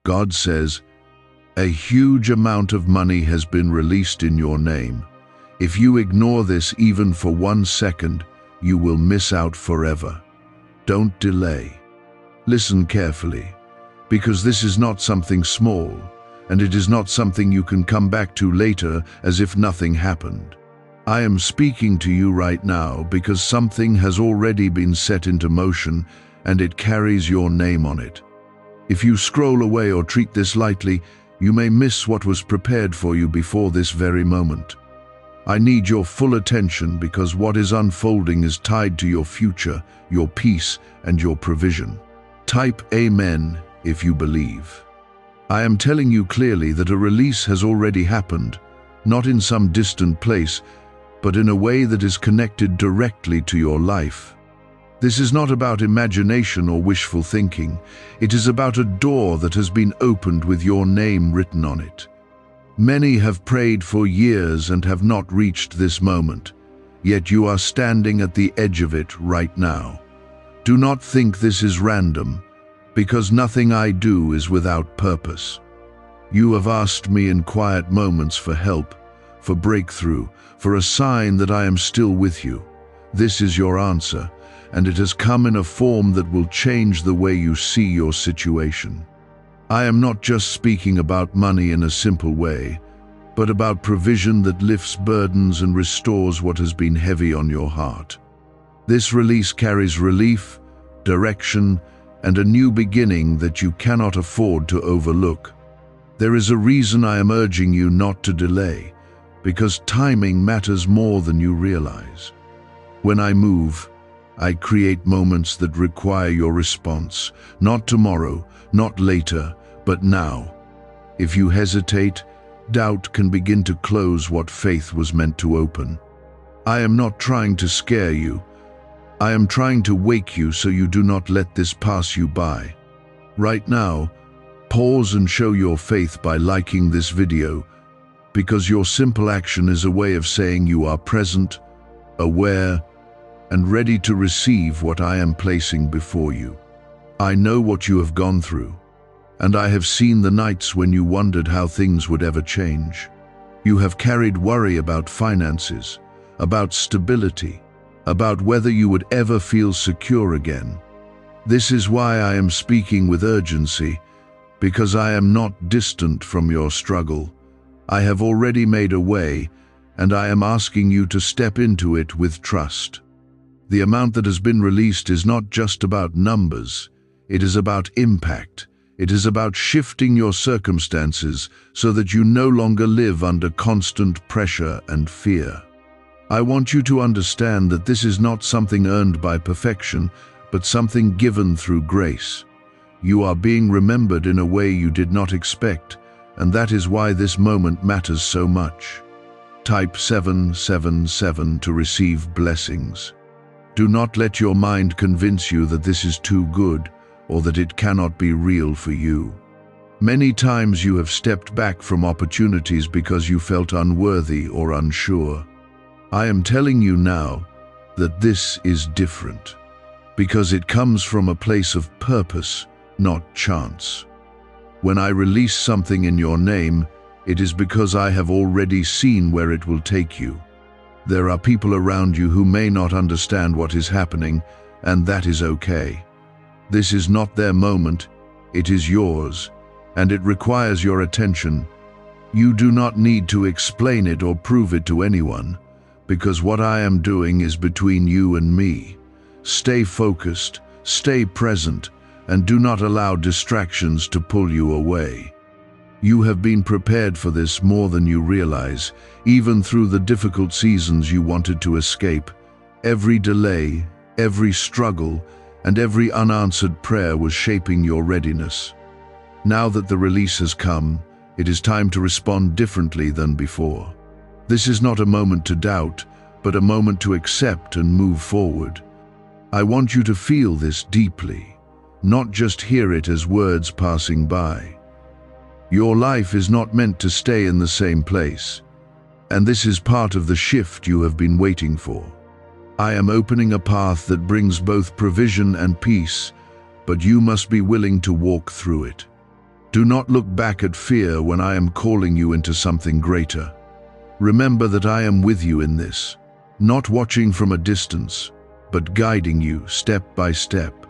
God says, "A huge amount of money has been released in your name. If you ignore this even for 1 second, you will miss out forever. Don't delay." Listen carefully, because this is not something small, and it is not something you can come back to later as if nothing happened. I am speaking to you right now because something has already been set into motion and it carries your name on it. If you scroll away or treat this lightly, you may miss what was prepared for you before this very moment. I need your full attention because what is unfolding is tied to your future, your peace, and your provision. Type Amen if you believe. I am telling you clearly that a release has already happened, not in some distant place, but in a way that is connected directly to your life. This is not about imagination or wishful thinking. It is about a door that has been opened with your name written on it. Many have prayed for years and have not reached this moment, yet you are standing at the edge of it right now. Do not think this is random, because nothing I do is without purpose. You have asked me in quiet moments for help, for breakthrough, for a sign that I am still with you. This is your answer, and it has come in a form that will change the way you see your situation. I am not just speaking about money in a simple way, but about provision that lifts burdens and restores what has been heavy on your heart. This release carries relief, direction, and a new beginning that you cannot afford to overlook. There is a reason I am urging you not to delay, because timing matters more than you realize. When I move, I create moments that require your response, not tomorrow, not later, but now. If you hesitate, doubt can begin to close what faith was meant to open. I am not trying to scare you. I am trying to wake you so you do not let this pass you by. Right now, pause and show your faith by liking this video, because your simple action is a way of saying you are present, aware, and ready to receive what I am placing before you. I know what you have gone through, and I have seen the nights when you wondered how things would ever change. You have carried worry about finances, about stability, about whether you would ever feel secure again. This is why I am speaking with urgency, because I am not distant from your struggle. I have already made a way, and I am asking you to step into it with trust. The amount that has been released is not just about numbers. It is about impact. It is about shifting your circumstances so that you no longer live under constant pressure and fear. I want you to understand that this is not something earned by perfection, but something given through grace. You are being remembered in a way you did not expect, and that is why this moment matters so much. Type 777 to receive blessings. Do not let your mind convince you that this is too good or that it cannot be real for you. Many times you have stepped back from opportunities because you felt unworthy or unsure. I am telling you now that this is different, because it comes from a place of purpose, not chance. When I release something in your name, it is because I have already seen where it will take you. There are people around you who may not understand what is happening, and that is okay. This is not their moment, it is yours, and it requires your attention. You do not need to explain it or prove it to anyone, because what I am doing is between you and me. Stay focused, stay present, and do not allow distractions to pull you away. You have been prepared for this more than you realize, even through the difficult seasons you wanted to escape. Every delay, every struggle, and every unanswered prayer was shaping your readiness. Now that the release has come, it is time to respond differently than before. This is not a moment to doubt, but a moment to accept and move forward. I want you to feel this deeply, not just hear it as words passing by. Your life is not meant to stay in the same place, and this is part of the shift you have been waiting for. I am opening a path that brings both provision and peace, but you must be willing to walk through it. Do not look back at fear when I am calling you into something greater. Remember that I am with you in this, not watching from a distance, but guiding you step by step.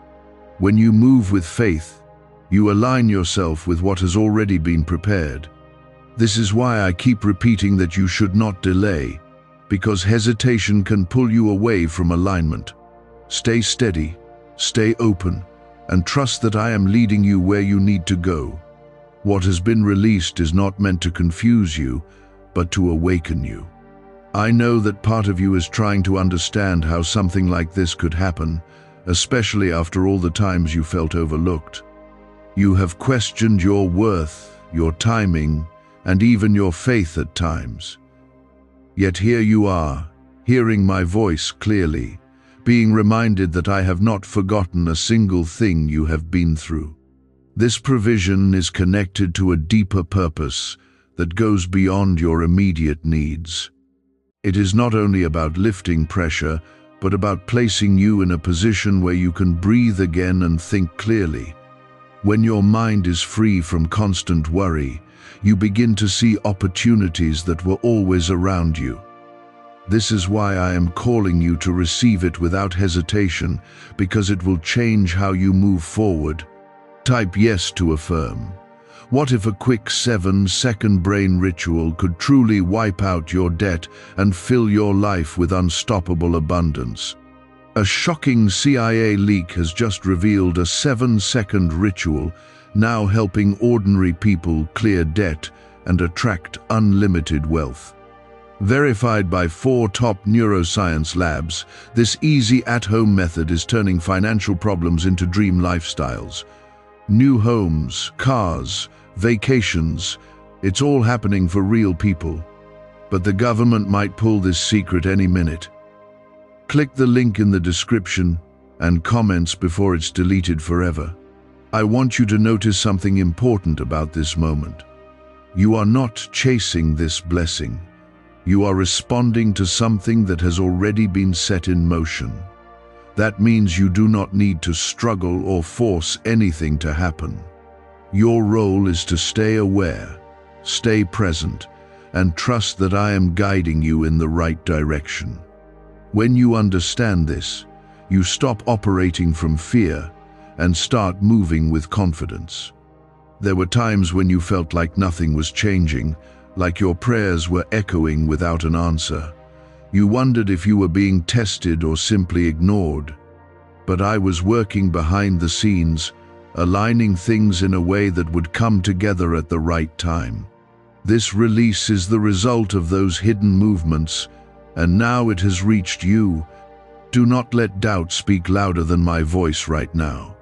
When you move with faith, you align yourself with what has already been prepared. This is why I keep repeating that you should not delay, because hesitation can pull you away from alignment. Stay steady, stay open, and trust that I am leading you where you need to go. What has been released is not meant to confuse you, but to awaken you. I know that part of you is trying to understand how something like this could happen, especially after all the times you felt overlooked. You have questioned your worth, your timing, and even your faith at times. Yet here you are, hearing my voice clearly, being reminded that I have not forgotten a single thing you have been through. This provision is connected to a deeper purpose that goes beyond your immediate needs. It is not only about lifting pressure, but about placing you in a position where you can breathe again and think clearly. When your mind is free from constant worry, you begin to see opportunities that were always around you. This is why I am calling you to receive it without hesitation, because it will change how you move forward. Type yes to affirm. What if a quick 7-second brain ritual could truly wipe out your debt and fill your life with unstoppable abundance? A shocking CIA leak has just revealed a 7-second ritual now helping ordinary people clear debt and attract unlimited wealth. Verified by 4 top neuroscience labs, this easy at-home method is turning financial problems into dream lifestyles. New homes, cars, vacations, it's all happening for real people. But the government might pull this secret any minute. Click the link in the description and comments before it's deleted forever. I want you to notice something important about this moment. You are not chasing this blessing. You are responding to something that has already been set in motion. That means you do not need to struggle or force anything to happen. Your role is to stay aware, stay present, and trust that I am guiding you in the right direction. When you understand this, you stop operating from fear and start moving with confidence. There were times when you felt like nothing was changing, like your prayers were echoing without an answer. You wondered if you were being tested or simply ignored. But I was working behind the scenes, aligning things in a way that would come together at the right time. This release is the result of those hidden movements, and now it has reached you. Do not let doubt speak louder than my voice right now.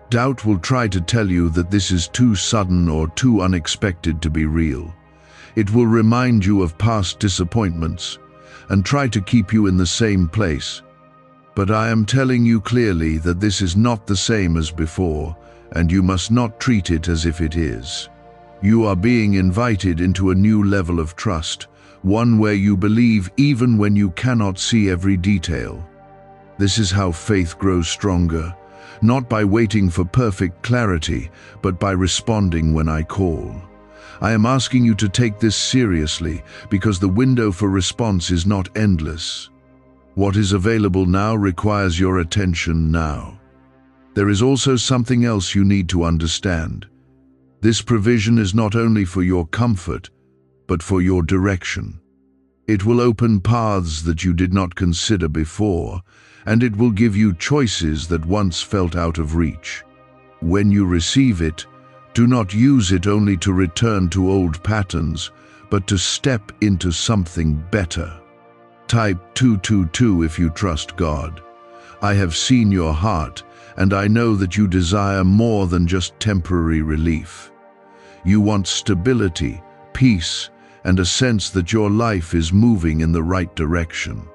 Doubt will try to tell you that this is too sudden or too unexpected to be real. It will remind you of past disappointments and try to keep you in the same place. But I am telling you clearly that this is not the same as before, and you must not treat it as if it is. You are being invited into a new level of trust, one where you believe even when you cannot see every detail. This is how faith grows stronger, not by waiting for perfect clarity, but by responding when I call. I am asking you to take this seriously because the window for response is not endless. What is available now requires your attention now. There is also something else you need to understand. This provision is not only for your comfort, but for your direction. It will open paths that you did not consider before, and it will give you choices that once felt out of reach. When you receive it, do not use it only to return to old patterns, but to step into something better. Type 222 if you trust God. I have seen your heart, and I know that you desire more than just temporary relief. You want stability, peace, and a sense that your life is moving in the right direction.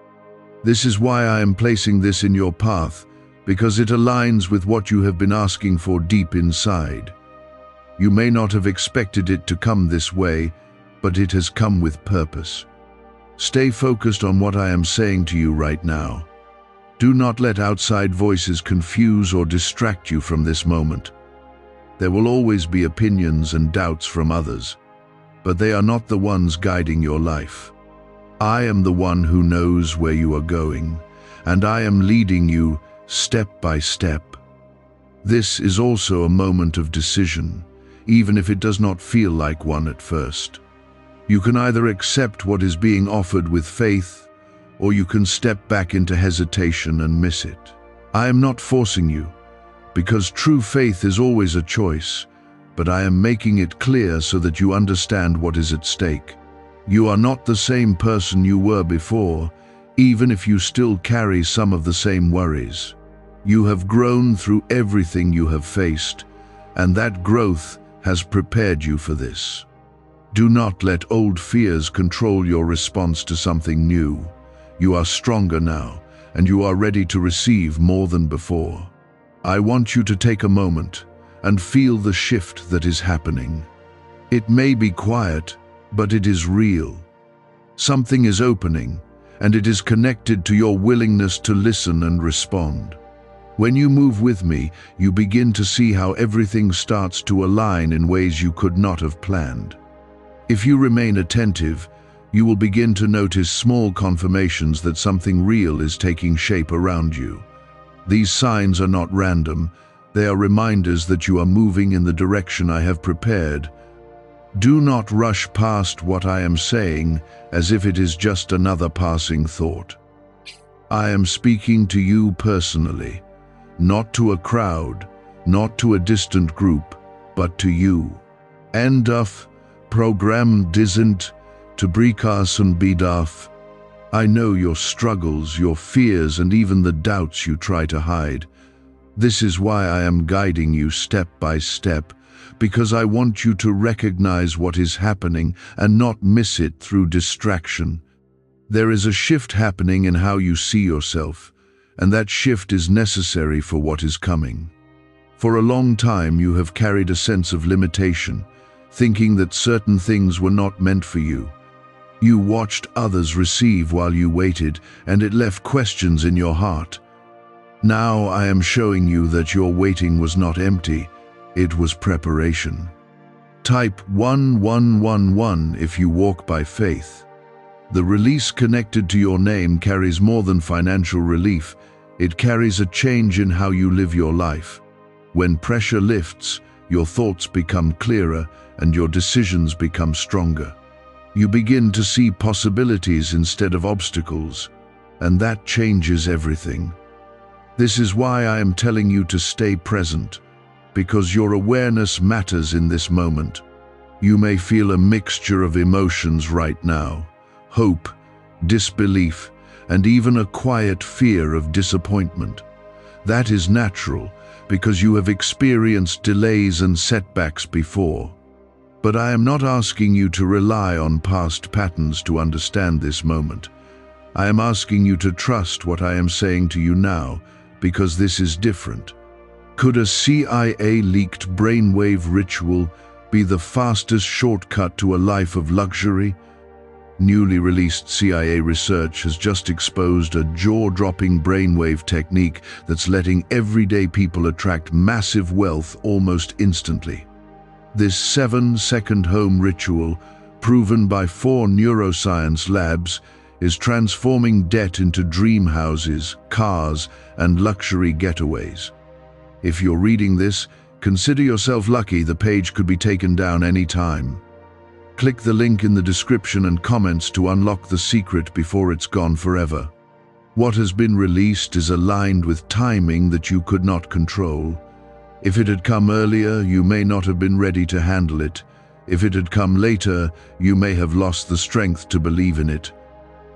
This is why I am placing this in your path, because it aligns with what you have been asking for deep inside. You may not have expected it to come this way, but it has come with purpose. Stay focused on what I am saying to you right now. Do not let outside voices confuse or distract you from this moment. There will always be opinions and doubts from others, but they are not the ones guiding your life. I am the one who knows where you are going, and I am leading you step by step. This is also a moment of decision, even if it does not feel like one at first. You can either accept what is being offered with faith, or you can step back into hesitation and miss it. I am not forcing you, because true faith is always a choice, but I am making it clear so that you understand what is at stake. You are not the same person you were before, even if you still carry some of the same worries. You have grown through everything you have faced, and that growth has prepared you for this. Do not let old fears control your response to something new. You are stronger now, and you are ready to receive more than before. I want you to take a moment and feel the shift that is happening. It may be quiet, but it is real. Something is opening, and it is connected to your willingness to listen and respond. When you move with me, you begin to see how everything starts to align in ways you could not have planned. If you remain attentive, you will begin to notice small confirmations that something real is taking shape around you. These signs are not random. They are reminders that you are moving in the direction I have prepared. Do not rush past what I am saying as if it is just another passing thought. I am speaking to you personally, not to a crowd, not to a distant group, but to you. End of program isn't to brekas and bedaf. I know your struggles, your fears, and even the doubts you try to hide. This is why I am guiding you step by step, because I want you to recognize what is happening and not miss it through distraction. There is a shift happening in how you see yourself, and that shift is necessary for what is coming. For a long time you have carried a sense of limitation, thinking that certain things were not meant for you. You watched others receive while you waited, and it left questions in your heart. Now I am showing you that your waiting was not empty, it was preparation. Type 1111 if you walk by faith. The release connected to your name carries more than financial relief. It carries a change in how you live your life. When pressure lifts, your thoughts become clearer and your decisions become stronger. You begin to see possibilities instead of obstacles, and that changes everything. This is why I am telling you to stay present, because your awareness matters in this moment. You may feel a mixture of emotions right now: hope, disbelief, and even a quiet fear of disappointment. That is natural, because you have experienced delays and setbacks before. But I am not asking you to rely on past patterns to understand this moment. I am asking you to trust what I am saying to you now, because this is different. Could a CIA-leaked brainwave ritual be the fastest shortcut to a life of luxury? Newly released CIA research has just exposed a jaw-dropping brainwave technique that's letting everyday people attract massive wealth almost instantly. This 7-second home ritual, proven by 4 neuroscience labs, is transforming debt into dream houses, cars, and luxury getaways. If you're reading this, consider yourself lucky. The page could be taken down any time. Click the link in the description and comments to unlock the secret before it's gone forever. What has been released is aligned with timing that you could not control. If it had come earlier, you may not have been ready to handle it. If it had come later, you may have lost the strength to believe in it.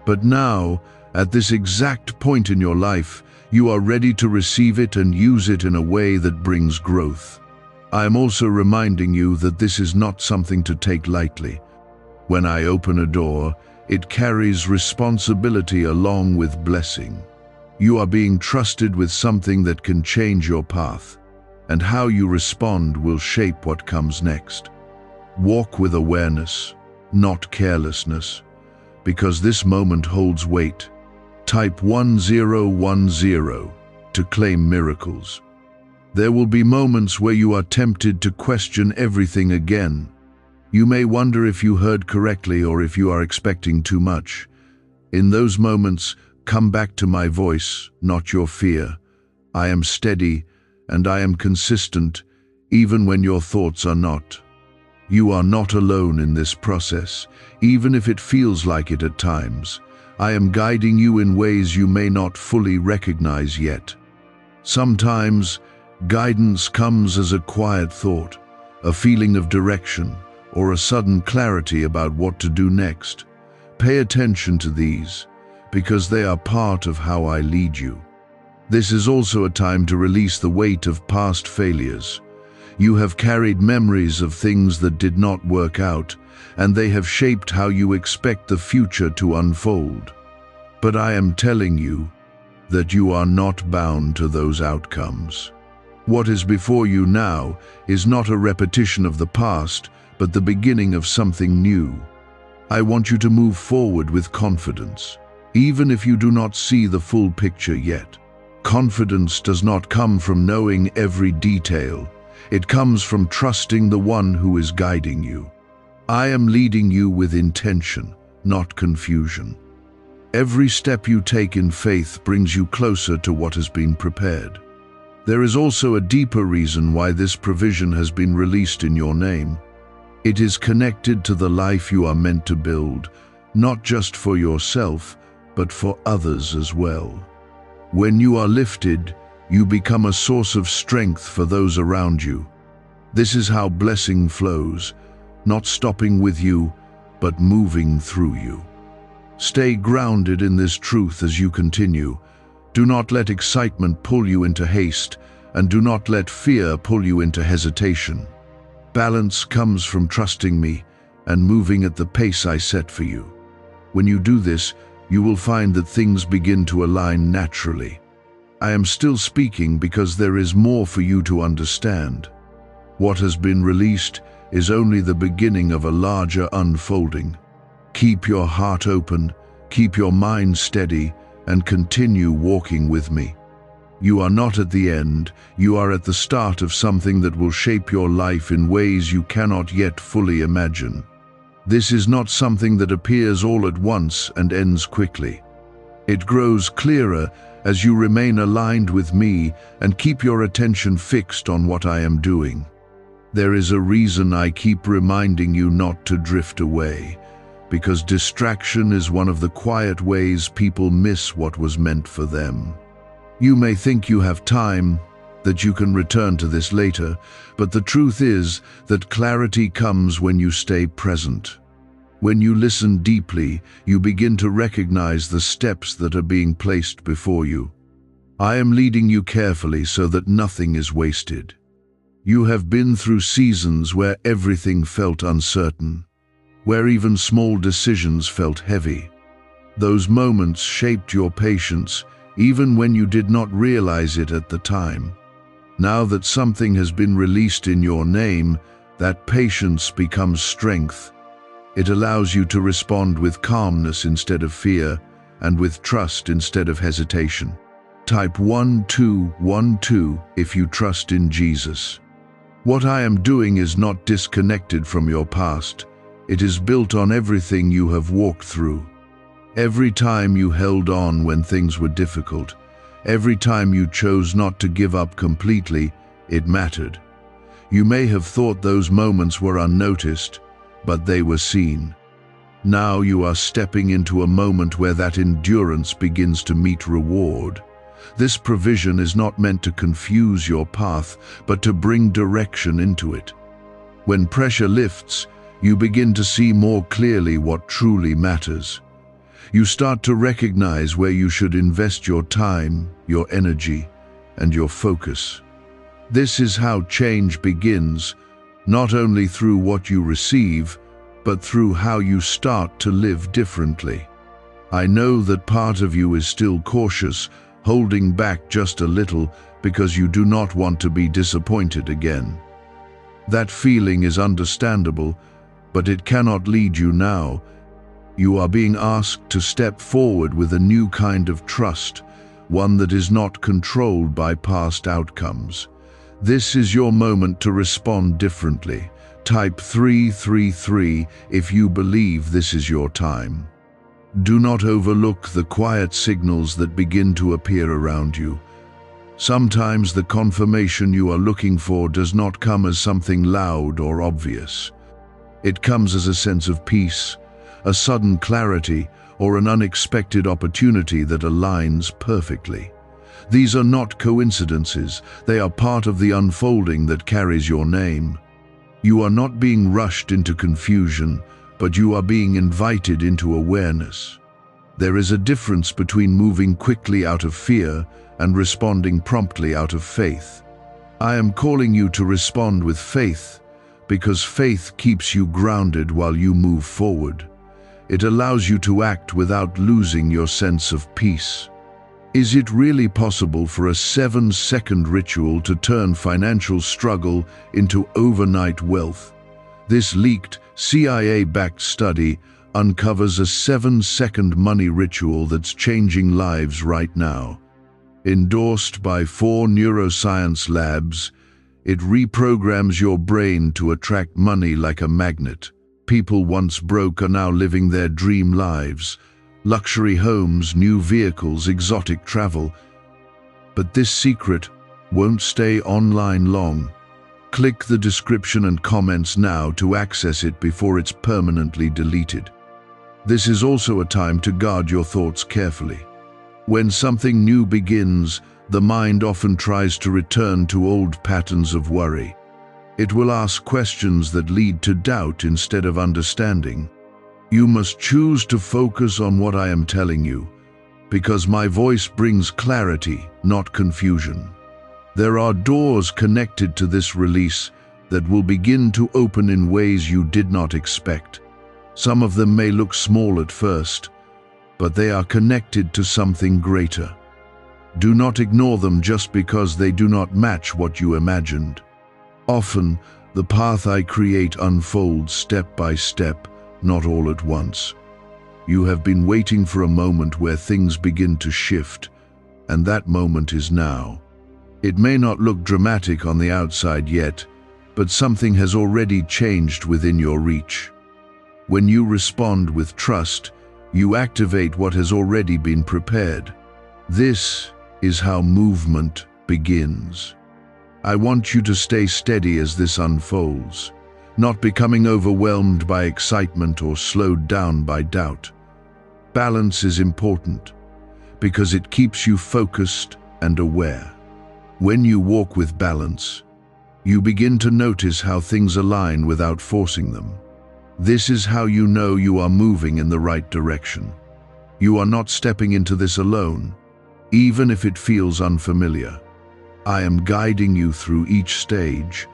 But now, at this exact point in your life, you are ready to receive it and use it in a way that brings growth. I am also reminding you that this is not something to take lightly. When I open a door, it carries responsibility along with blessing. You are being trusted with something that can change your path, and how you respond will shape what comes next. Walk with awareness, not carelessness, because this moment holds weight. Type 1010 to claim miracles. There will be moments where you are tempted to question everything again. You may wonder if you heard correctly or if you are expecting too much. In those moments, come back to my voice, not your fear. I am steady and I am consistent, even when your thoughts are not. You are not alone in this process, even if it feels like it at times. I am guiding you in ways you may not fully recognize yet. Sometimes, guidance comes as a quiet thought, a feeling of direction, or a sudden clarity about what to do next. Pay attention to these, because they are part of how I lead you. This is also a time to release the weight of past failures. You have carried memories of things that did not work out, and they have shaped how you expect the future to unfold. But I am telling you that you are not bound to those outcomes. What is before you now is not a repetition of the past, but the beginning of something new. I want you to move forward with confidence, even if you do not see the full picture yet. Confidence does not come from knowing every detail. It comes from trusting the one who is guiding you. I am leading you with intention, not confusion. Every step you take in faith brings you closer to what has been prepared. There is also a deeper reason why this provision has been released in your name. It is connected to the life you are meant to build, not just for yourself, but for others as well. When you are lifted, you become a source of strength for those around you. This is how blessing flows, not stopping with you, but moving through you. Stay grounded in this truth as you continue. Do not let excitement pull you into haste, and do not let fear pull you into hesitation. Balance comes from trusting me and moving at the pace I set for you. When you do this, you will find that things begin to align naturally. I am still speaking because there is more for you to understand. What has been released is only the beginning of a larger unfolding. Keep your heart open, keep your mind steady, and continue walking with me. You are not at the end, you are at the start of something that will shape your life in ways you cannot yet fully imagine. This is not something that appears all at once and ends quickly. It grows clearer as you remain aligned with me and keep your attention fixed on what I am doing. There is a reason I keep reminding you not to drift away, because distraction is one of the quiet ways people miss what was meant for them. You may think you have time, that you can return to this later, but the truth is that clarity comes when you stay present. When you listen deeply, you begin to recognize the steps that are being placed before you. I am leading you carefully so that nothing is wasted. You have been through seasons where everything felt uncertain, where even small decisions felt heavy. Those moments shaped your patience, even when you did not realize it at the time. Now that something has been released in your name, that patience becomes strength. It allows you to respond with calmness instead of fear, and with trust instead of hesitation. Type 1212 if you trust in Jesus. What I am doing is not disconnected from your past. It is built on everything you have walked through. Every time you held on when things were difficult, every time you chose not to give up completely, it mattered. You may have thought those moments were unnoticed, but they were seen. Now you are stepping into a moment where that endurance begins to meet reward. This provision is not meant to confuse your path, but to bring direction into it. When pressure lifts, you begin to see more clearly what truly matters. You start to recognize where you should invest your time, your energy, and your focus. This is how change begins, not only through what you receive, but through how you start to live differently. I know that part of you is still cautious, holding back just a little because you do not want to be disappointed again. That feeling is understandable, but it cannot lead you now. You are being asked to step forward with a new kind of trust, one that is not controlled by past outcomes. This is your moment to respond differently. Type 333 if you believe this is your time. Do not overlook the quiet signals that begin to appear around you. Sometimes the confirmation you are looking for does not come as something loud or obvious. It comes as a sense of peace, a sudden clarity, or an unexpected opportunity that aligns perfectly. These are not coincidences, they are part of the unfolding that carries your name. You are not being rushed into confusion, but you are being invited into awareness. There is a difference between moving quickly out of fear and responding promptly out of faith. I am calling you to respond with faith, because faith keeps you grounded while you move forward. It allows you to act without losing your sense of peace. Is it really possible for a 7-second ritual to turn financial struggle into overnight wealth? This leaked, CIA-backed study uncovers a 7-second money ritual that's changing lives right now. Endorsed by 4 neuroscience labs, it reprograms your brain to attract money like a magnet. People once broke are now living their dream lives. Luxury homes, new vehicles, exotic travel. But this secret won't stay online long. Click the description and comments now to access it before it's permanently deleted. This is also a time to guard your thoughts carefully. When something new begins, the mind often tries to return to old patterns of worry. It will ask questions that lead to doubt instead of understanding. You must choose to focus on what I am telling you, because my voice brings clarity, not confusion. There are doors connected to this release that will begin to open in ways you did not expect. Some of them may look small at first, but they are connected to something greater. Do not ignore them just because they do not match what you imagined. Often, the path I create unfolds step by step, not all at once. You have been waiting for a moment where things begin to shift, and that moment is now. It may not look dramatic on the outside yet, but something has already changed within your reach. When you respond with trust, you activate what has already been prepared. This is how movement begins. I want you to stay steady as this unfolds, not becoming overwhelmed by excitement or slowed down by doubt. Balance is important because it keeps you focused and aware. When you walk with balance, you begin to notice how things align without forcing them. This is how you know you are moving in the right direction. You are not stepping into this alone, even if it feels unfamiliar. I am guiding you through each stage,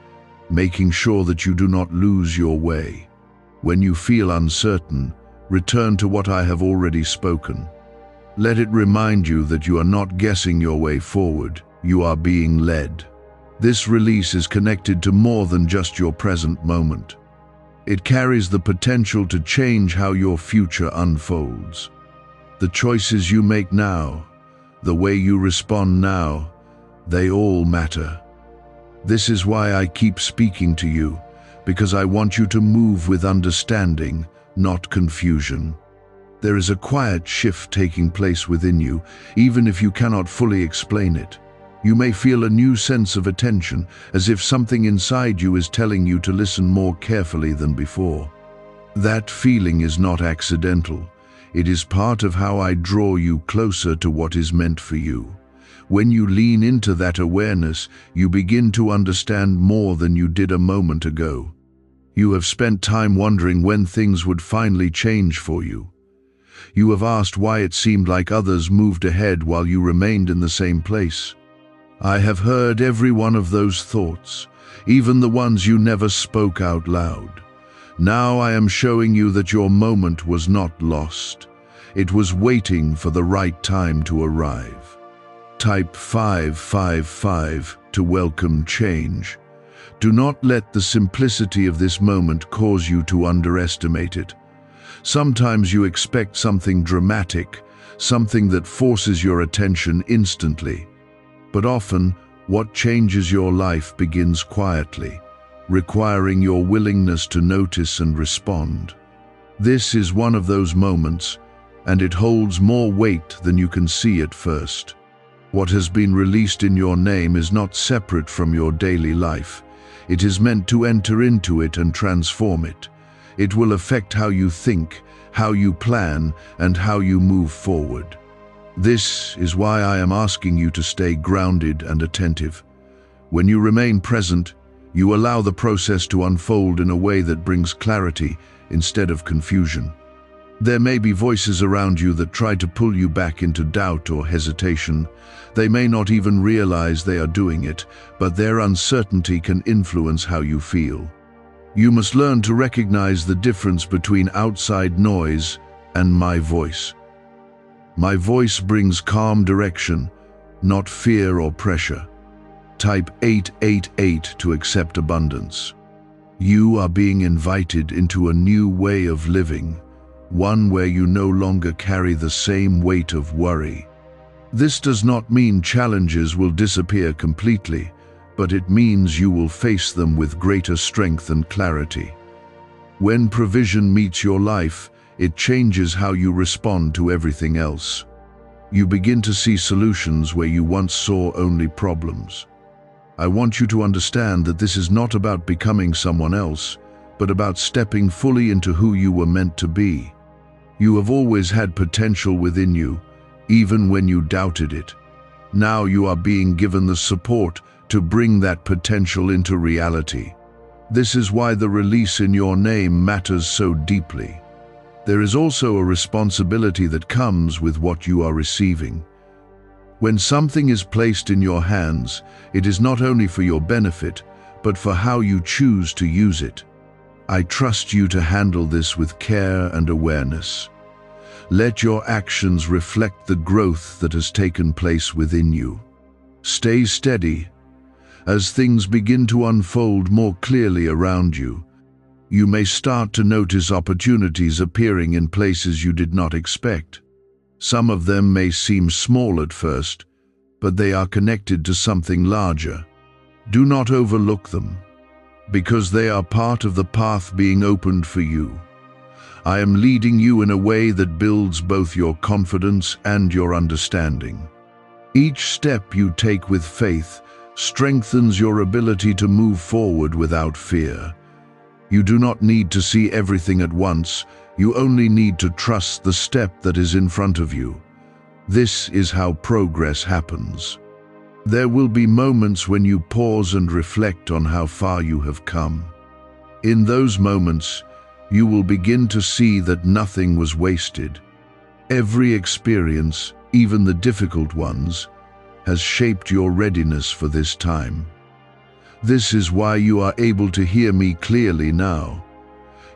making sure that you do not lose your way. When you feel uncertain, return to what I have already spoken. Let it remind you that you are not guessing your way forward, you are being led. This release is connected to more than just your present moment. It carries the potential to change how your future unfolds. The choices you make now, the way you respond now, they all matter. This is why I keep speaking to you, because I want you to move with understanding, not confusion. There is a quiet shift taking place within you, even if you cannot fully explain it. You may feel a new sense of attention, as if something inside you is telling you to listen more carefully than before. That feeling is not accidental. It is part of how I draw you closer to what is meant for you. When you lean into that awareness, you begin to understand more than you did a moment ago. You have spent time wondering when things would finally change for you. You have asked why it seemed like others moved ahead while you remained in the same place. I have heard every one of those thoughts, even the ones you never spoke out loud. Now I am showing you that your moment was not lost. It was waiting for the right time to arrive. Type 555 to welcome change. Do not let the simplicity of this moment cause you to underestimate it. Sometimes you expect something dramatic, something that forces your attention instantly. But often, What changes your life begins quietly, requiring your willingness to notice and respond. This is one of those moments, and it holds more weight than you can see at first. What has been released in your name is not separate from your daily life. It is meant to enter into it and transform it. It will affect how you think, how you plan, and how you move forward. This is why I am asking you to stay grounded and attentive. When you remain present, you allow the process to unfold in a way that brings clarity instead of confusion. There may be voices around you that try to pull you back into doubt or hesitation. They may not even realize they are doing it, but their uncertainty can influence how you feel. You must learn to recognize the difference between outside noise and my voice. My voice brings calm direction, not fear or pressure. Type 888 to accept abundance. You are being invited into a new way of living, one where you no longer carry the same weight of worry. This does not mean challenges will disappear completely, but it means you will face them with greater strength and clarity. When provision meets your life, it changes how you respond to everything else. You begin to see solutions where you once saw only problems. I want you to understand that this is not about becoming someone else, but about stepping fully into who you were meant to be. You have always had potential within you, even when you doubted it. Now you are being given the support to bring that potential into reality. This is why the release in your name matters so deeply. There is also a responsibility that comes with what you are receiving. When something is placed in your hands, it is not only for your benefit, but for how you choose to use it. I trust you to handle this with care and awareness. Let your actions reflect the growth that has taken place within you. Stay steady. As things begin to unfold more clearly around you, you may start to notice opportunities appearing in places you did not expect. Some of them may seem small at first, but they are connected to something larger. Do not overlook them, because they are part of the path being opened for you. I am leading you in a way that builds both your confidence and your understanding. Each step you take with faith strengthens your ability to move forward without fear. You do not need to see everything at once. You only need to trust the step that is in front of you. This is how progress happens. There will be moments when you pause and reflect on how far you have come. In those moments, you will begin to see that nothing was wasted. Every experience, even the difficult ones, has shaped your readiness for this time. This is why you are able to hear me clearly now.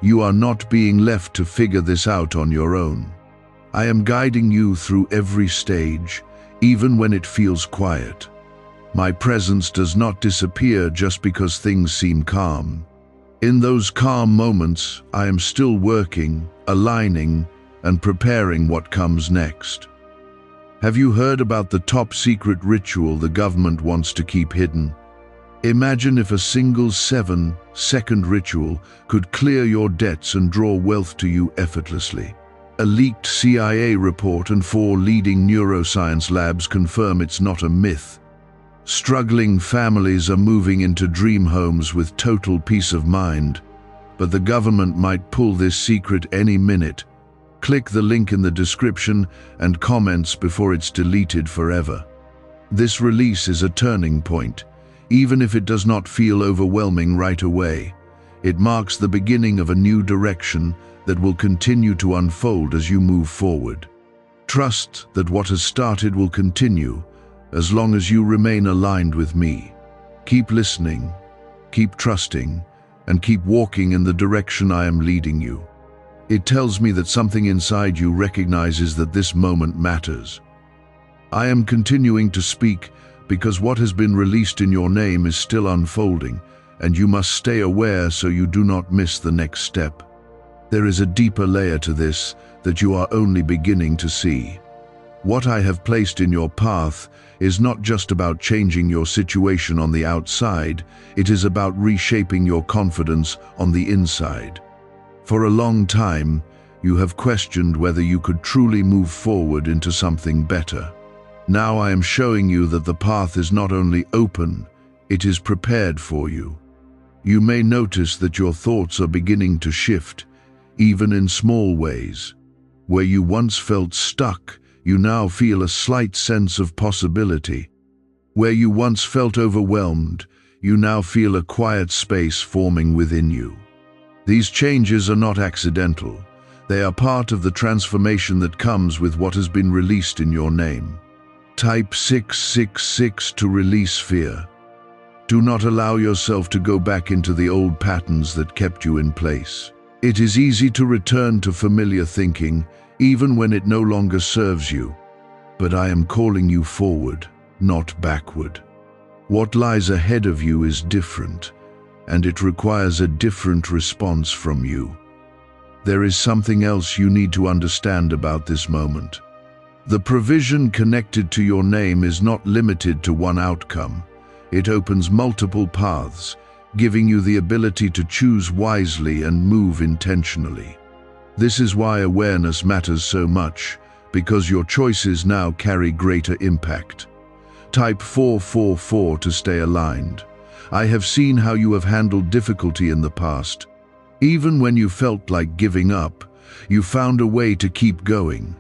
You are not being left to figure this out on your own. I am guiding you through every stage, even when it feels quiet. My presence does not disappear just because things seem calm. In those calm moments, I am still working, aligning, and preparing what comes next. Have you heard about the top secret ritual the government wants to keep hidden? Imagine if a single 7-second ritual could clear your debts and draw wealth to you effortlessly. A leaked CIA report and 4 leading neuroscience labs confirm it's not a myth. Struggling families are moving into dream homes with total peace of mind, but the government might pull this secret any minute. Click the link in the description and comments before it's deleted forever. This release is a turning point. Even if it does not feel overwhelming right away, it marks the beginning of a new direction that will continue to unfold as you move forward. Trust that what has started will continue as long as you remain aligned with me. Keep listening, keep trusting, and keep walking in the direction I am leading you. It tells me that something inside you recognizes that this moment matters. I am continuing to speak because what has been released in your name is still unfolding, and you must stay aware so you do not miss the next step. There is a deeper layer to this that you are only beginning to see. What I have placed in your path is not just about changing your situation on the outside, it is about reshaping your confidence on the inside. For a long time, you have questioned whether you could truly move forward into something better. Now I am showing you that the path is not only open, it is prepared for you. You may notice that your thoughts are beginning to shift, even in small ways. Where you once felt stuck, you now feel a slight sense of possibility. Where you once felt overwhelmed, you now feel a quiet space forming within you. These changes are not accidental. They are part of the transformation that comes with what has been released in your name. Type 666 to release fear. Do not allow yourself to go back into the old patterns that kept you in place. It is easy to return to familiar thinking, even when it no longer serves you. But I am calling you forward, not backward. What lies ahead of you is different, and it requires a different response from you. There is something else you need to understand about this moment. The provision connected to your name is not limited to one outcome. It opens multiple paths, giving you the ability to choose wisely and move intentionally. This is why awareness matters so much, because your choices now carry greater impact. Type 444 to stay aligned. I have seen how you have handled difficulty in the past. Even when you felt like giving up, you found a way to keep going.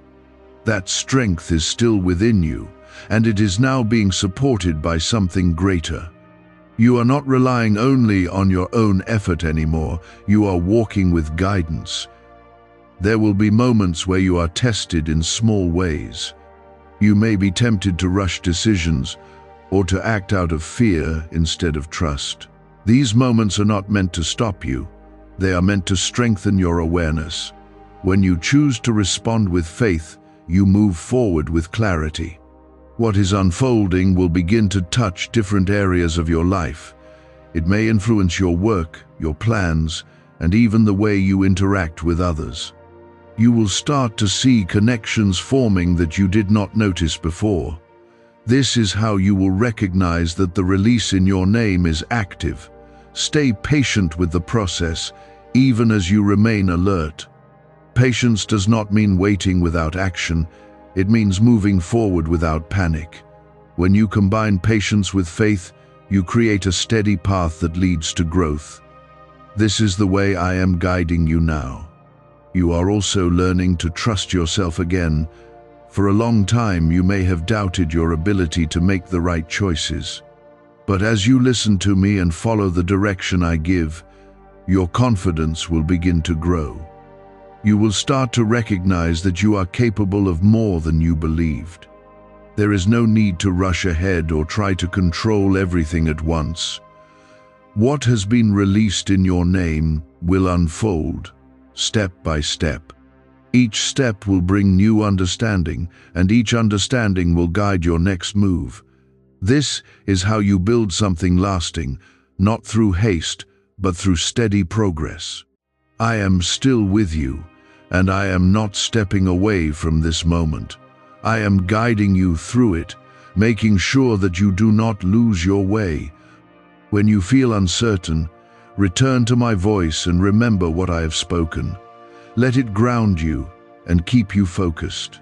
That strength is still within you, and it is now being supported by something greater. You are not relying only on your own effort anymore, you are walking with guidance. There will be moments where you are tested in small ways. You may be tempted to rush decisions or to act out of fear instead of trust. These moments are not meant to stop you. They are meant to strengthen your awareness. When you choose to respond with faith, you move forward with clarity. What is unfolding will begin to touch different areas of your life. It may influence your work, your plans, and even the way you interact with others. You will start to see connections forming that you did not notice before. This is how you will recognize that the release in your name is active. Stay patient with the process, even as you remain alert. Patience does not mean waiting without action. It means moving forward without panic. When you combine patience with faith, you create a steady path that leads to growth. This is the way I am guiding you now. You are also learning to trust yourself again. For a long time, you may have doubted your ability to make the right choices. But as you listen to me and follow the direction I give, your confidence will begin to grow. You will start to recognize that you are capable of more than you believed. There is no need to rush ahead or try to control everything at once. What has been released in your name will unfold, step by step. Each step will bring new understanding, and each understanding will guide your next move. This is how you build something lasting, not through haste, but through steady progress. I am still with you, and I am not stepping away from this moment. I am guiding you through it, making sure that you do not lose your way. When you feel uncertain, return to my voice and remember what I have spoken. Let it ground you and keep you focused.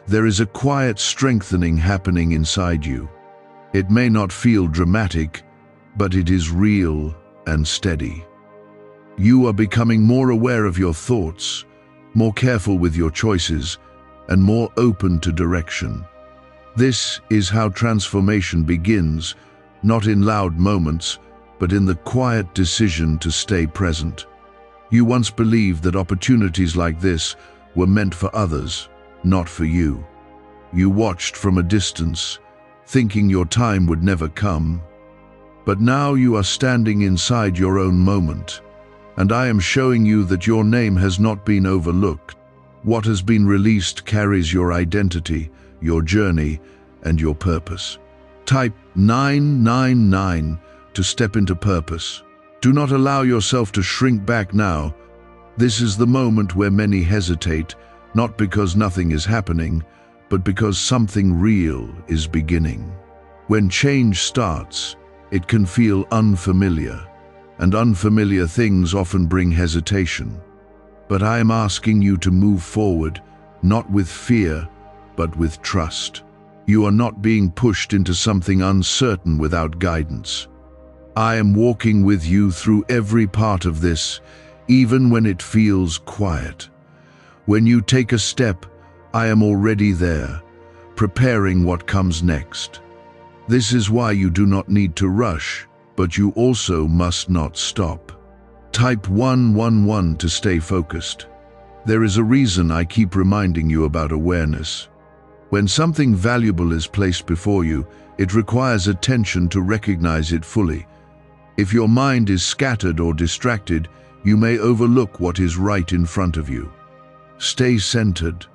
There is a quiet strengthening happening inside you. It may not feel dramatic, but it is real and steady. You are becoming more aware of your thoughts, more careful with your choices, and more open to direction. This is how transformation begins, not in loud moments, but in the quiet decision to stay present. You once believed that opportunities like this were meant for others, not for you. You watched from a distance, thinking your time would never come. But now you are standing inside your own moment, and I am showing you that your name has not been overlooked. What has been released carries your identity, your journey, and your purpose. Type 999 to step into purpose. Do not allow yourself to shrink back now. This is the moment where many hesitate, not because nothing is happening, but because something real is beginning. When change starts, it can feel unfamiliar, and unfamiliar things often bring hesitation. But I am asking you to move forward, not with fear, but with trust. You are not being pushed into something uncertain without guidance. I am walking with you through every part of this, even when it feels quiet. When you take a step, I am already there, preparing what comes next. This is why you do not need to rush, but you also must not stop. Type 111 to stay focused. There is a reason I keep reminding you about awareness. When something valuable is placed before you, it requires attention to recognize it fully. If your mind is scattered or distracted, you may overlook what is right in front of you. Stay centered,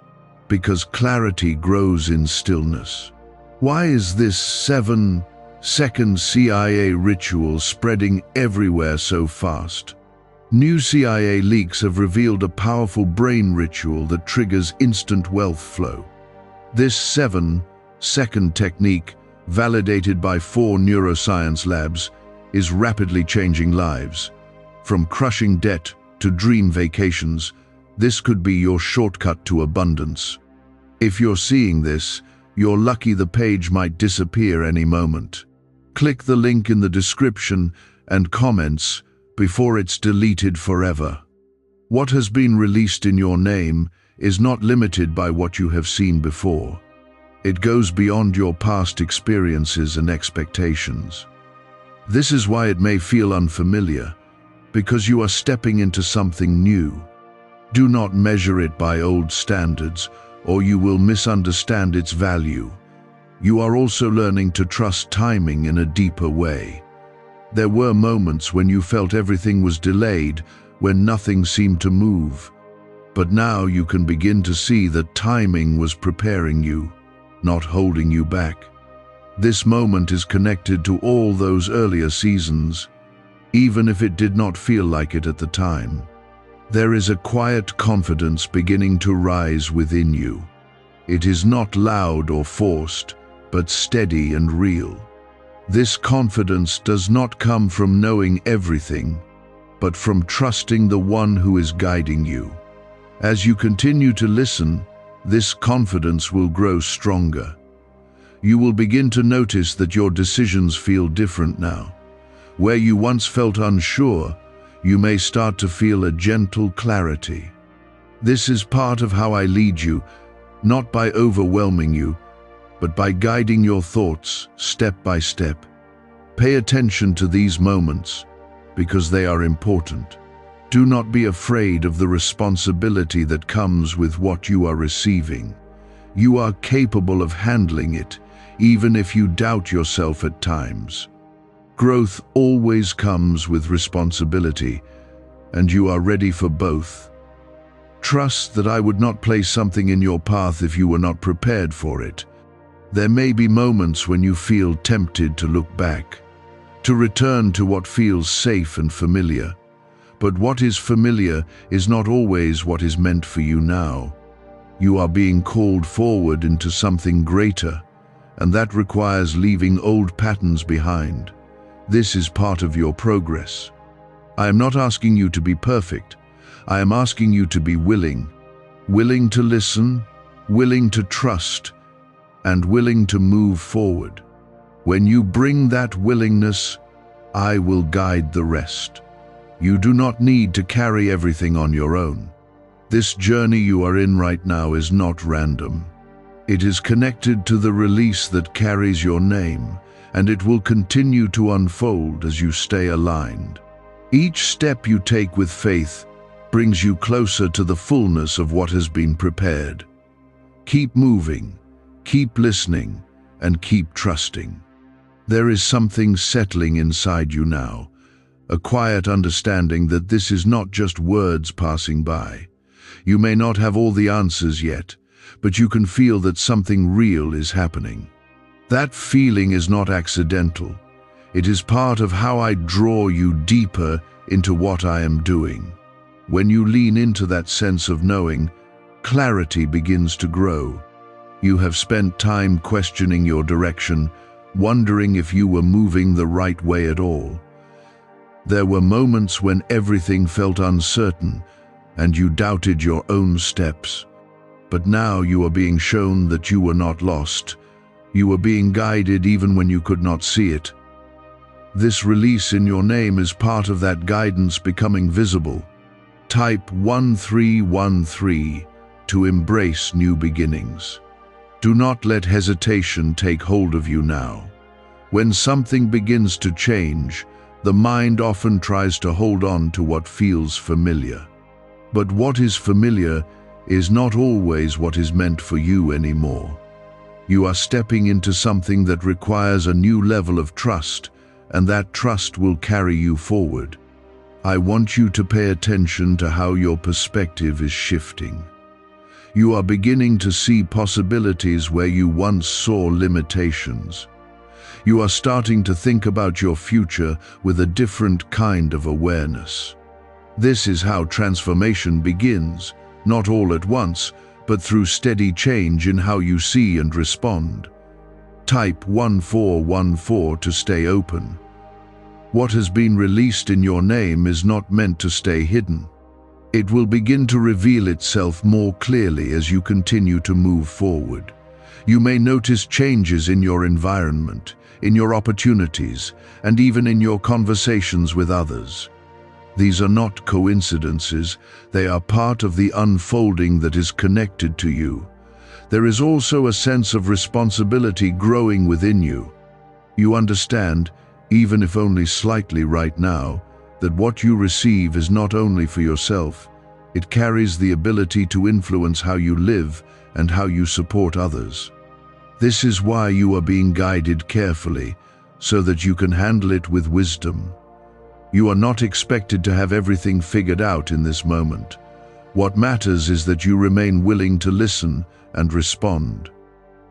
because clarity grows in stillness. Why is this 7-second CIA ritual spreading everywhere so fast? New CIA leaks have revealed a powerful brain ritual that triggers instant wealth flow. This 7-second technique, validated by 4 neuroscience labs, is rapidly changing lives. From crushing debt to dream vacations, this could be your shortcut to abundance. If you're seeing this, you're lucky the page might disappear any moment. Click the link in the description and comments before it's deleted forever. What has been released in your name is not limited by what you have seen before. It goes beyond your past experiences and expectations. This is why it may feel unfamiliar, because you are stepping into something new. Do not measure it by old standards, or you will misunderstand its value. You are also learning to trust timing in a deeper way. There were moments when you felt everything was delayed, when nothing seemed to move. But now you can begin to see that timing was preparing you, not holding you back. This moment is connected to all those earlier seasons, even if it did not feel like it at the time. There is a quiet confidence beginning to rise within you. It is not loud or forced, but steady and real. This confidence does not come from knowing everything, but from trusting the one who is guiding you. As you continue to listen, this confidence will grow stronger. You will begin to notice that your decisions feel different now. Where you once felt unsure, you may start to feel a gentle clarity. This is part of how I lead you, not by overwhelming you, but by guiding your thoughts step by step. Pay attention to these moments, because they are important. Do not be afraid of the responsibility that comes with what you are receiving. You are capable of handling it, even if you doubt yourself at times. Growth always comes with responsibility, and you are ready for both. Trust that I would not place something in your path if you were not prepared for it. There may be moments when you feel tempted to look back, to return to what feels safe and familiar. But what is familiar is not always what is meant for you now. You are being called forward into something greater, and that requires leaving old patterns behind. This is part of your progress. I am not asking you to be perfect. I am asking you to be willing to listen, willing to trust, and willing to move forward. When you bring that willingness, I will guide the rest. You do not need to carry everything on your own. This journey you are in right now is not random. It is connected to the release that carries your name, and it will continue to unfold as you stay aligned. Each step you take with faith brings you closer to the fullness of what has been prepared. Keep moving, keep listening, and keep trusting. There is something settling inside you now, a quiet understanding that this is not just words passing by. You may not have all the answers yet, but you can feel that something real is happening. That feeling is not accidental. It is part of how I draw you deeper into what I am doing. When you lean into that sense of knowing, clarity begins to grow. You have spent time questioning your direction, wondering if you were moving the right way at all. There were moments when everything felt uncertain and you doubted your own steps. But now you are being shown that you were not lost. You were being guided even when you could not see it. This release in your name is part of that guidance becoming visible. Type 1313 to embrace new beginnings. Do not let hesitation take hold of you now. When something begins to change, the mind often tries to hold on to what feels familiar. But what is familiar is not always what is meant for you anymore. You are stepping into something that requires a new level of trust, and that trust will carry you forward. I want you to pay attention to how your perspective is shifting. You are beginning to see possibilities where you once saw limitations. You are starting to think about your future with a different kind of awareness. This is how transformation begins, not all at once, but through steady change in how you see and respond. Type 1414 to stay open. What has been released in your name is not meant to stay hidden. It will begin to reveal itself more clearly as you continue to move forward. You may notice changes in your environment, in your opportunities, and even in your conversations with others. These are not coincidences, they are part of the unfolding that is connected to you. There is also a sense of responsibility growing within you. You understand, even if only slightly right now, that what you receive is not only for yourself, it carries the ability to influence how you live and how you support others. This is why you are being guided carefully, so that you can handle it with wisdom. You are not expected to have everything figured out in this moment. What matters is that you remain willing to listen and respond.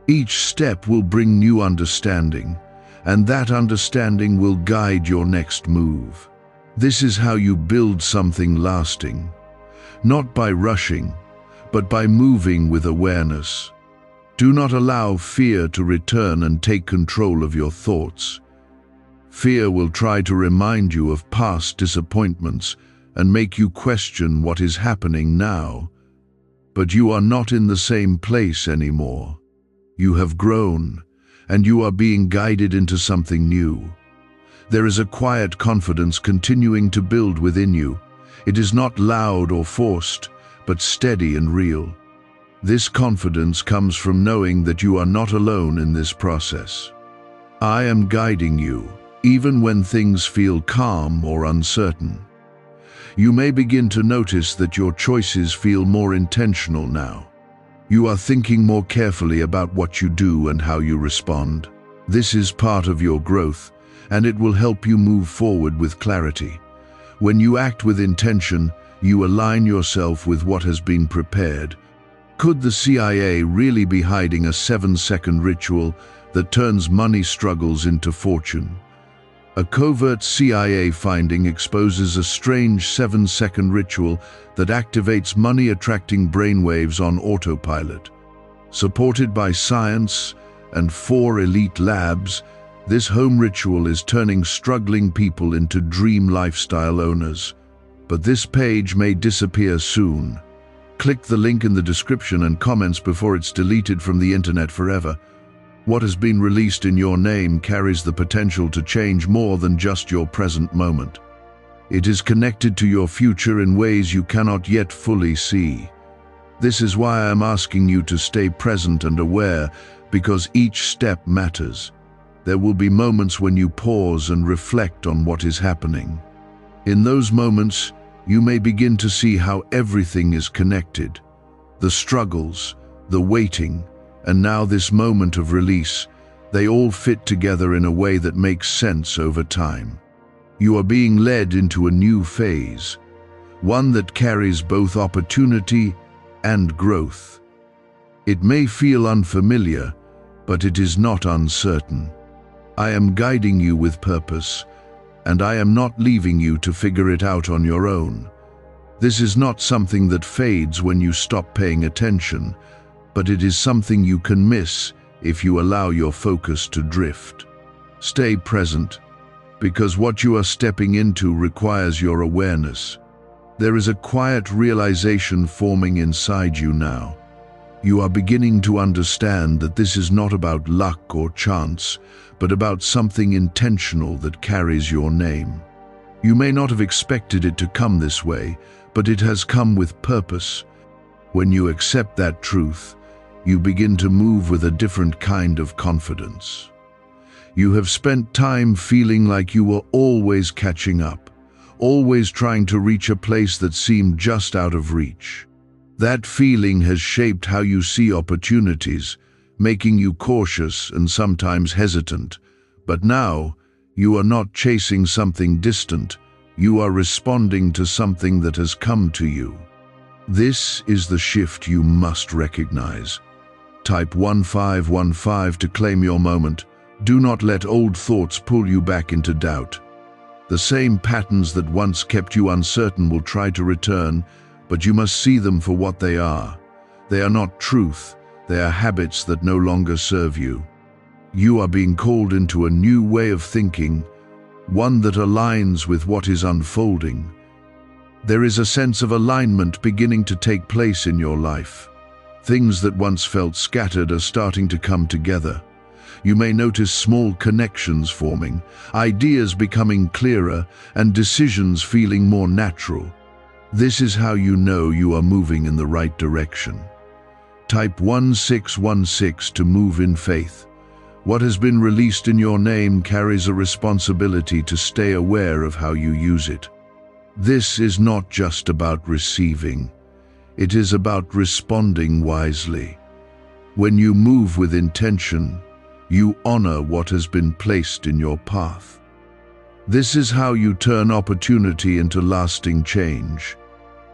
Each step will bring new understanding, and that understanding will guide your next move. This is how you build something lasting, not by rushing, but by moving with awareness. Do not allow fear to return and take control of your thoughts. Fear will try to remind you of past disappointments and make you question what is happening now. But you are not in the same place anymore. You have grown, and you are being guided into something new. There is a quiet confidence continuing to build within you. It is not loud or forced, but steady and real. This confidence comes from knowing that you are not alone in this process. I am guiding you, even when things feel calm or uncertain. You may begin to notice that your choices feel more intentional now. You are thinking more carefully about what you do and how you respond. This is part of your growth, and it will help you move forward with clarity. When you act with intention, you align yourself with what has been prepared. Could the CIA really be hiding a 7-second ritual that turns money struggles into fortune? A covert CIA finding exposes a strange 7-second ritual that activates money-attracting brainwaves on autopilot. Supported by science and 4 elite labs, this home ritual is turning struggling people into dream lifestyle owners. But this page may disappear soon. Click the link in the description and comments before it's deleted from the internet forever. What has been released in your name carries the potential to change more than just your present moment. It is connected to your future in ways you cannot yet fully see. This is why I am asking you to stay present and aware, because each step matters. There will be moments when you pause and reflect on what is happening. In those moments, you may begin to see how everything is connected. The struggles, the waiting, and now this moment of release, they all fit together in a way that makes sense over time. You are being led into a new phase, one that carries both opportunity and growth. It may feel unfamiliar, but it is not uncertain. I am guiding you with purpose, and I am not leaving you to figure it out on your own. This is not something that fades when you stop paying attention, but it is something you can miss if you allow your focus to drift. Stay present, because what you are stepping into requires your awareness. There is a quiet realization forming inside you now. You are beginning to understand that this is not about luck or chance, but about something intentional that carries your name. You may not have expected it to come this way, but it has come with purpose. When you accept that truth, you begin to move with a different kind of confidence. You have spent time feeling like you were always catching up, always trying to reach a place that seemed just out of reach. That feeling has shaped how you see opportunities, making you cautious and sometimes hesitant. But now, you are not chasing something distant, you are responding to something that has come to you. This is the shift you must recognize. Type 1515 to claim your moment. Do not let old thoughts pull you back into doubt. The same patterns that once kept you uncertain will try to return, but you must see them for what they are. They are not truth, they are habits that no longer serve you. You are being called into a new way of thinking, one that aligns with what is unfolding. There is a sense of alignment beginning to take place in your life. Things that once felt scattered are starting to come together. You may notice small connections forming, ideas becoming clearer, and decisions feeling more natural. This is how you know you are moving in the right direction. Type 1616 to move in faith. What has been released in your name carries a responsibility to stay aware of how you use it. This is not just about receiving. It is about responding wisely. When you move with intention, you honor what has been placed in your path. This is how you turn opportunity into lasting change.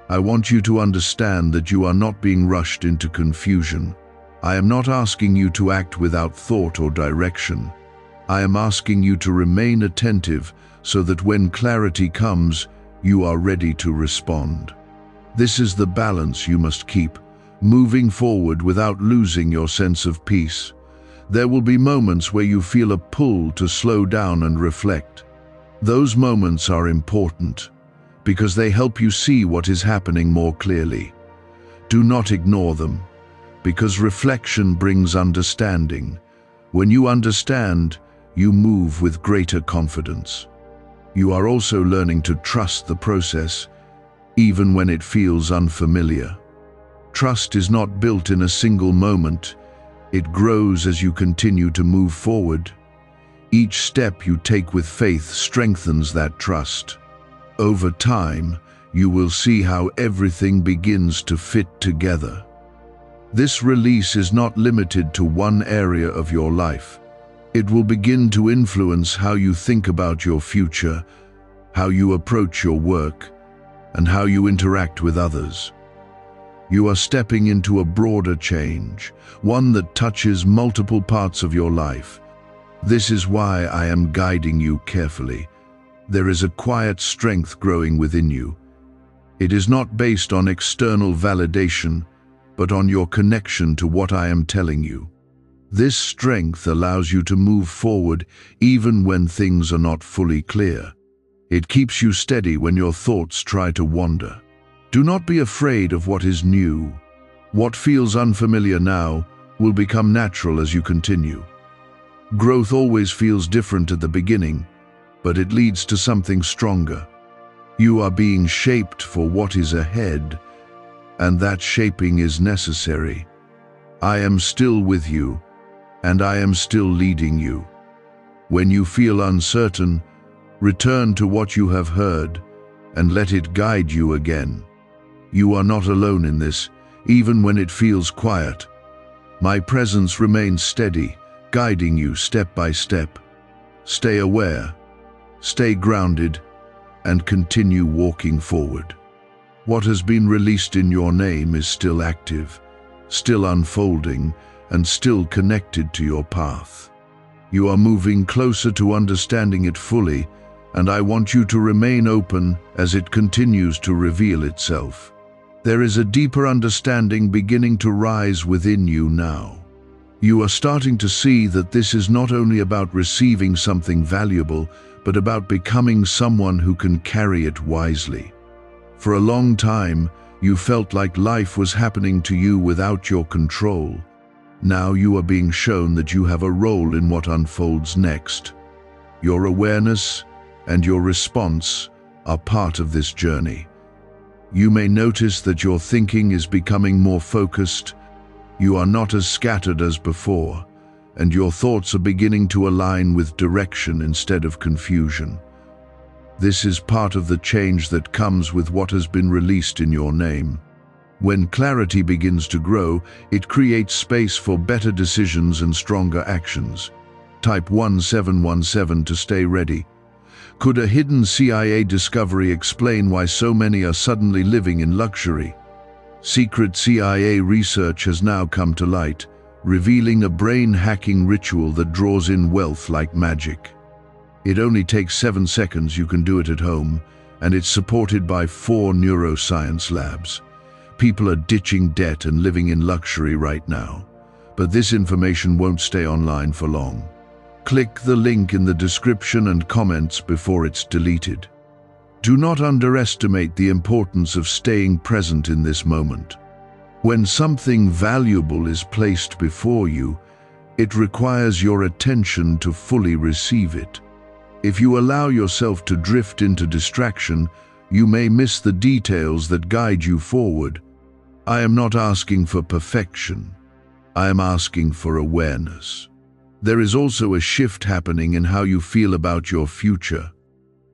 I want you to understand that you are not being rushed into confusion. I am not asking you to act without thought or direction. I am asking you to remain attentive so that when clarity comes, you are ready to respond. This is the balance you must keep, moving forward without losing your sense of peace. There will be moments where you feel a pull to slow down and reflect. Those moments are important because they help you see what is happening more clearly. Do not ignore them, because reflection brings understanding. When you understand, you move with greater confidence. You are also learning to trust the process, even when it feels unfamiliar. Trust is not built in a single moment. It grows as you continue to move forward. Each step you take with faith strengthens that trust. Over time, you will see how everything begins to fit together. This release is not limited to one area of your life. It will begin to influence how you think about your future, how you approach your work, and how you interact with others. You are stepping into a broader change, one that touches multiple parts of your life. This is why I am guiding you carefully. There is a quiet strength growing within you. It is not based on external validation, but on your connection to what I am telling you. This strength allows you to move forward even when things are not fully clear. It keeps you steady when your thoughts try to wander. Do not be afraid of what is new. What feels unfamiliar now will become natural as you continue. Growth always feels different at the beginning, but it leads to something stronger. You are being shaped for what is ahead, and that shaping is necessary. I am still with you, and I am still leading you. When you feel uncertain, return to what you have heard and let it guide you again. You are not alone in this, even when it feels quiet. My presence remains steady, guiding you step by step. Stay aware, stay grounded, and continue walking forward. What has been released in your name is still active, still unfolding, and still connected to your path. You are moving closer to understanding it fully, and I want you to remain open as it continues to reveal itself. There is a deeper understanding beginning to rise within you now. You are starting to see that this is not only about receiving something valuable, but about becoming someone who can carry it wisely. For a long time, you felt like life was happening to you without your control. Now you are being shown that you have a role in what unfolds next. Your awareness and your response are part of this journey. You may notice that your thinking is becoming more focused. You are not as scattered as before, and your thoughts are beginning to align with direction instead of confusion. This is part of the change that comes with what has been released in your name. When clarity begins to grow, it creates space for better decisions and stronger actions. Type 1717 to stay ready. Could a hidden CIA discovery explain why so many are suddenly living in luxury? Secret CIA research has now come to light, revealing a brain-hacking ritual that draws in wealth like magic. It only takes 7 seconds. You can do it at home, and it's supported by 4 neuroscience labs. People are ditching debt and living in luxury right now. But this information won't stay online for long. Click the link in the description and comments before it's deleted. Do not underestimate the importance of staying present in this moment. When something valuable is placed before you, it requires your attention to fully receive it. If you allow yourself to drift into distraction, you may miss the details that guide you forward. I am not asking for perfection. I am asking for awareness. There is also a shift happening in how you feel about your future.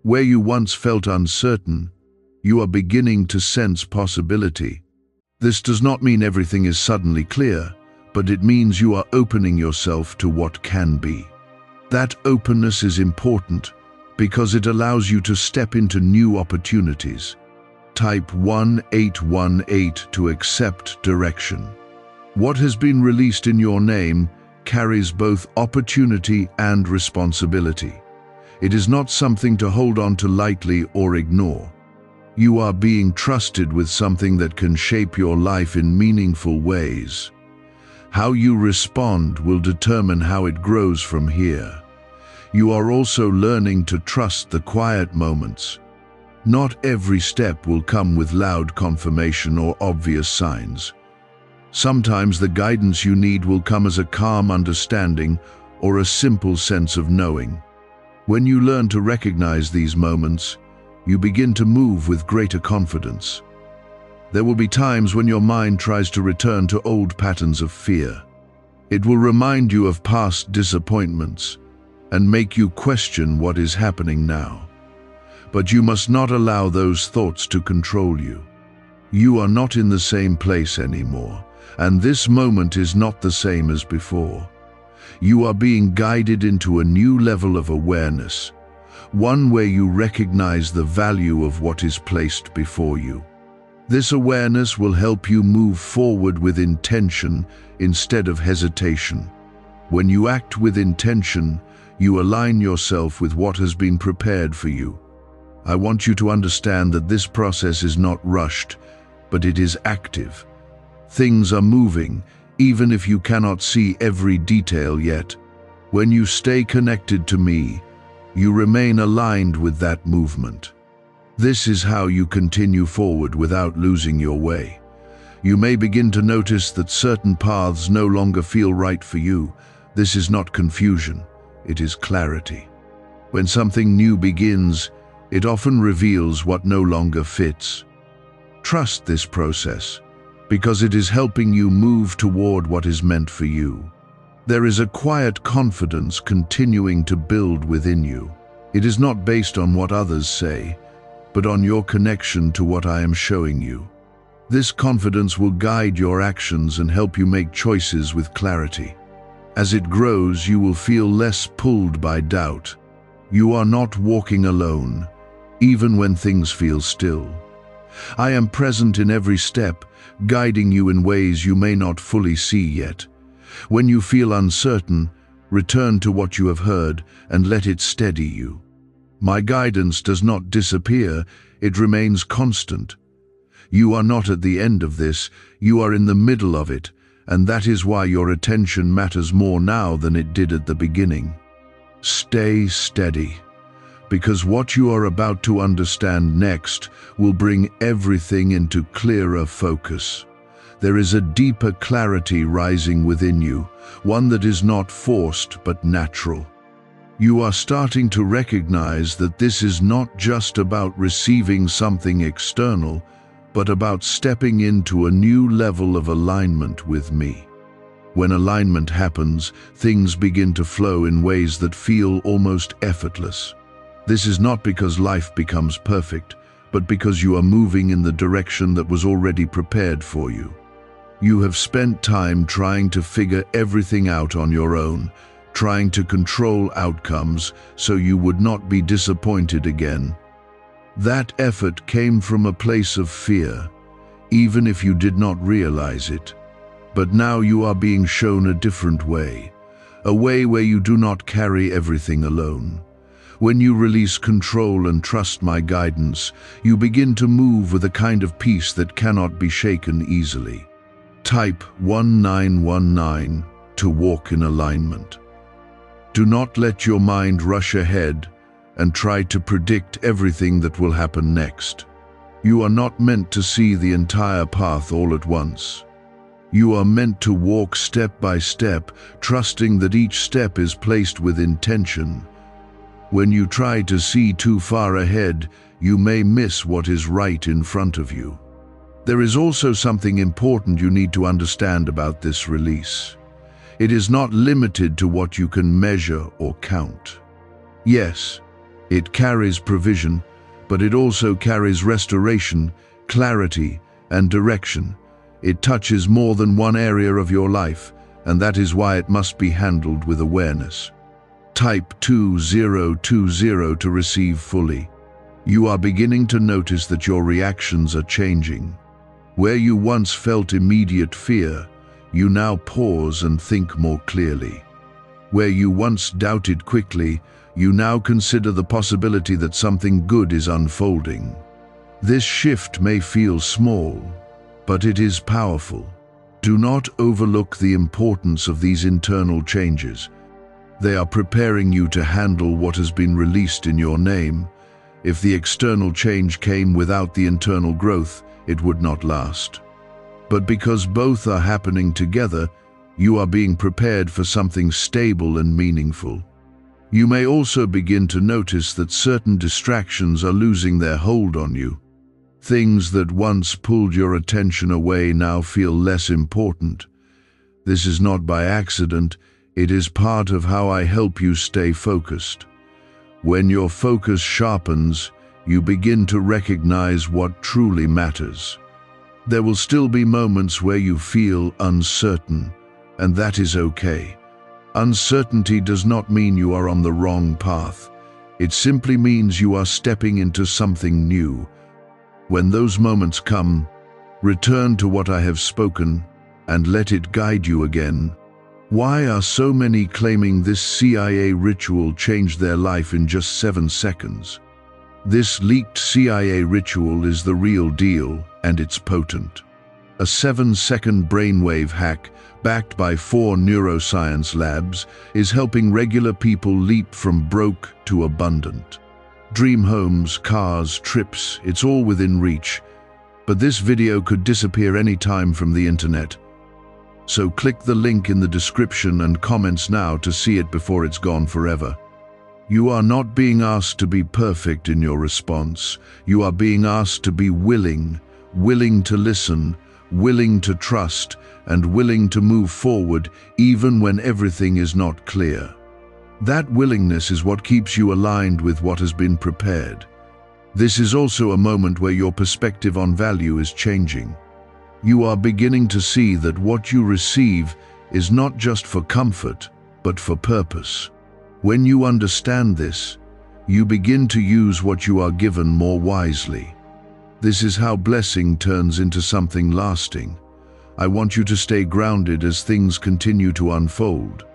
Where you once felt uncertain, you are beginning to sense possibility. This does not mean everything is suddenly clear, but it means you are opening yourself to what can be. That openness is important because it allows you to step into new opportunities. Type 1818 to accept direction. What has been released in your name carries both opportunity and responsibility. It is not something to hold on to lightly or ignore. You are being trusted with something that can shape your life in meaningful ways. How you respond will determine how it grows from here. You are also learning to trust the quiet moments. Not every step will come with loud confirmation or obvious signs. Sometimes the guidance you need will come as a calm understanding or a simple sense of knowing. When you learn to recognize these moments, you begin to move with greater confidence. There will be times when your mind tries to return to old patterns of fear. It will remind you of past disappointments and make you question what is happening now. But you must not allow those thoughts to control you. You are not in the same place anymore, and this moment is not the same as before. You are being guided into a new level of awareness, one where you recognize the value of what is placed before you. This awareness will help you move forward with intention instead of hesitation. When you act with intention, you align yourself with what has been prepared for you. I want you to understand that this process is not rushed, but it is active. Things are moving, even if you cannot see every detail yet. When you stay connected to me, you remain aligned with that movement. This is how you continue forward without losing your way. You may begin to notice that certain paths no longer feel right for you. This is not confusion, it is clarity. When something new begins, it often reveals what no longer fits. Trust this process, because it is helping you move toward what is meant for you. There is a quiet confidence continuing to build within you. It is not based on what others say, but on your connection to what I am showing you. This confidence will guide your actions and help you make choices with clarity. As it grows, you will feel less pulled by doubt. You are not walking alone, even when things feel still. I am present in every step, guiding you in ways you may not fully see yet. When you feel uncertain, return to what you have heard and let it steady you. My guidance does not disappear, it remains constant. You are not at the end of this, you are in the middle of it, and that is why your attention matters more now than it did at the beginning. Stay steady, because what you are about to understand next will bring everything into clearer focus. There is a deeper clarity rising within you, one that is not forced but natural. You are starting to recognize that this is not just about receiving something external, but about stepping into a new level of alignment with me. When alignment happens, things begin to flow in ways that feel almost effortless. This is not because life becomes perfect, but because you are moving in the direction that was already prepared for you. You have spent time trying to figure everything out on your own, trying to control outcomes so you would not be disappointed again. That effort came from a place of fear, even if you did not realize it. But now you are being shown a different way, a way where you do not carry everything alone. When you release control and trust my guidance, you begin to move with a kind of peace that cannot be shaken easily. Type 1919 to walk in alignment. Do not let your mind rush ahead and try to predict everything that will happen next. You are not meant to see the entire path all at once. You are meant to walk step by step, trusting that each step is placed with intention. When you try to see too far ahead, you may miss what is right in front of you. There is also something important you need to understand about this release. It is not limited to what you can measure or count. Yes, it carries provision, but it also carries restoration, clarity, and direction. It touches more than one area of your life, and that is why it must be handled with awareness. Type 2020 to receive fully. You are beginning to notice that your reactions are changing. Where you once felt immediate fear, you now pause and think more clearly. Where you once doubted quickly, you now consider the possibility that something good is unfolding. This shift may feel small, but it is powerful. Do not overlook the importance of these internal changes. They are preparing you to handle what has been released in your name. If the external change came without the internal growth, it would not last. But because both are happening together, you are being prepared for something stable and meaningful. You may also begin to notice that certain distractions are losing their hold on you. Things that once pulled your attention away now feel less important. This is not by accident, it is part of how I help you stay focused. When your focus sharpens, you begin to recognize what truly matters. There will still be moments where you feel uncertain, and that is okay. Uncertainty does not mean you are on the wrong path. It simply means you are stepping into something new. When those moments come, return to what I have spoken and let it guide you again. Why are so many claiming this CIA ritual changed their life in just 7 seconds? This leaked CIA ritual is the real deal, and it's potent. A 7-second brainwave hack, backed by 4 neuroscience labs, is helping regular people leap from broke to abundant. Dream homes, cars, trips, it's all within reach. But this video could disappear any time from the internet. So click the link in the description and comments now to see it before it's gone forever. You are not being asked to be perfect in your response. You are being asked to be willing to listen, willing to trust, and willing to move forward even when everything is not clear. That willingness is what keeps you aligned with what has been prepared. This is also a moment where your perspective on value is changing. You are beginning to see that what you receive is not just for comfort, but for purpose. When you understand this, you begin to use what you are given more wisely. This is how blessing turns into something lasting. I want you to stay grounded as things continue to unfold.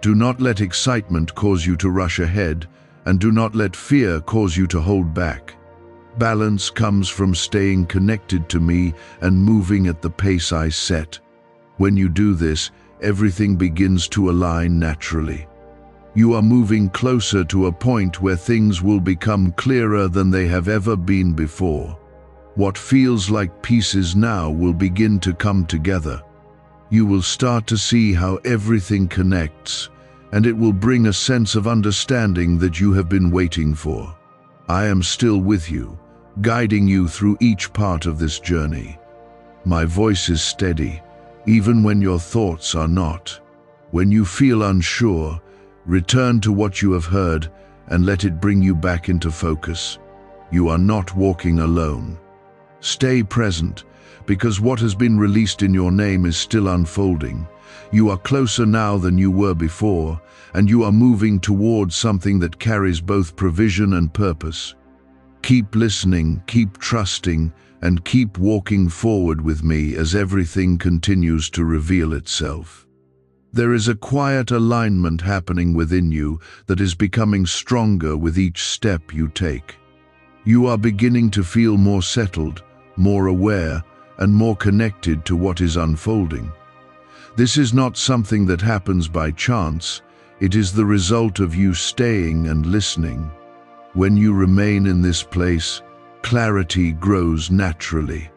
Do not let excitement cause you to rush ahead, and do not let fear cause you to hold back. Balance comes from staying connected to me and moving at the pace I set. When you do this, everything begins to align naturally. You are moving closer to a point where things will become clearer than they have ever been before. What feels like pieces now will begin to come together. You will start to see how everything connects, and it will bring a sense of understanding that you have been waiting for. I am still with you, guiding you through each part of this journey. My voice is steady, even when your thoughts are not. When you feel unsure, return to what you have heard and let it bring you back into focus. You are not walking alone. Stay present, because what has been released in your name is still unfolding. You are closer now than you were before, and you are moving towards something that carries both provision and purpose. Keep listening, keep trusting, and keep walking forward with me as everything continues to reveal itself. There is a quiet alignment happening within you that is becoming stronger with each step you take. You are beginning to feel more settled, more aware, and more connected to what is unfolding. This is not something that happens by chance. It is the result of you staying and listening. When you remain in this place, clarity grows naturally.